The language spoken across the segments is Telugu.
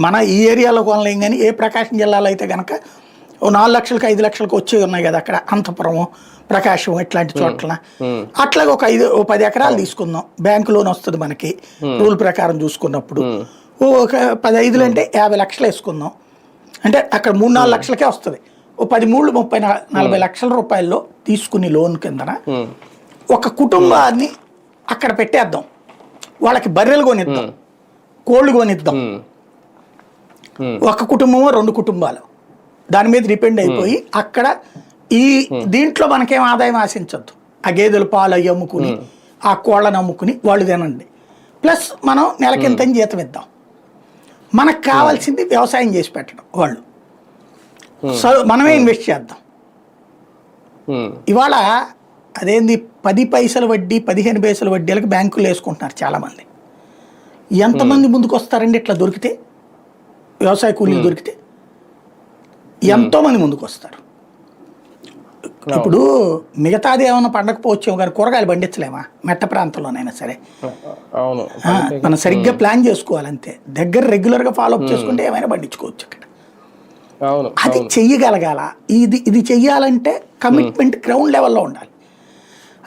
మన ఈ ఏరియాలో కొనలేం కానీ ఏ ప్రకాశం జిల్లాలో అయితే కనుక ఓ 4 లక్షలకు 5 లక్షలకు వచ్చే ఉన్నాయి కదా అక్కడ అంతపురం ప్రకాశం ఇట్లాంటి చోట్ల అట్లాగే ఒక 10 ఎకరాలు తీసుకుందాం, బ్యాంకు లోన్ వస్తుంది మనకి రూల్ ప్రకారం చూసుకున్నప్పుడు. ఒక 15 అంటే 50 లక్షలు వేసుకుందాం, అంటే అక్కడ 3-4 లక్షలకే వస్తుంది. ఓ 10 3 30-40 లక్షల రూపాయల్లో తీసుకుని లోన్ కిందన ఒక కుటుంబాన్ని అక్కడ పెట్టేద్దాం, వాళ్ళకి బర్రెలు కొనిద్దాం, కోళ్ళు కొనిద్దాం. ఒక కుటుంబమో 2 కుటుంబాలు దాని మీద డిపెండ్ అయిపోయి అక్కడ ఈ దీంట్లో మనకేం ఆదాయం ఆశించద్దు. ఆ గేదెలు పాలు అవి అమ్ముకుని ఆ కోళ్ళను అమ్ముకుని వాళ్ళు తినండి, ప్లస్ మనం నెలకింత జీతం ఇద్దాం. మనకు కావాల్సింది వ్యవసాయం చేసి పెట్టడం, వాళ్ళు మనమే ఇన్వెస్ట్ చేద్దాం. ఇవాళ అదేంది 10 పైసల వడ్డీ 15 పైసల వడ్డీలకు బ్యాంకులు వేసుకుంటున్నారు చాలామంది. ఎంతమంది ముందుకు వస్తారండి ఇట్లా దొరికితే? వ్యవసాయ కూలీలు దొరికితే ఎంతోమంది ముందుకు వస్తారు. ఇప్పుడు మిగతాది ఏమైనా పండకపోవచ్చేమో కానీ కూరగాయలు పండించలేమా మెట్ట ప్రాంతంలోనైనా సరే? మనం సరిగ్గా ప్లాన్ చేసుకోవాలి అంతే, దగ్గర రెగ్యులర్గా ఫాలోఅప్ చేసుకుంటే ఏమైనా పండించుకోవచ్చు అక్కడ. అది చెయ్యగలగాల. ఇది చెయ్యాలంటే కమిట్మెంట్ గ్రౌండ్ లెవెల్లో ఉండాలి.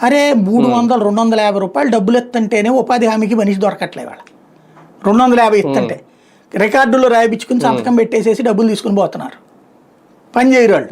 అరే 300-250 రూపాయలు డబ్బులు ఎత్తంటేనే ఉపాధి హామీకి మనిషి దొరకట్లే. వాళ్ళ 250 ఇస్తుంటే రికార్డుల్లో రాయిపించుకుని సంతకం పెట్టేసేసి డబ్బులు తీసుకుని పోతున్నారు, పని చేయరు వాళ్ళు.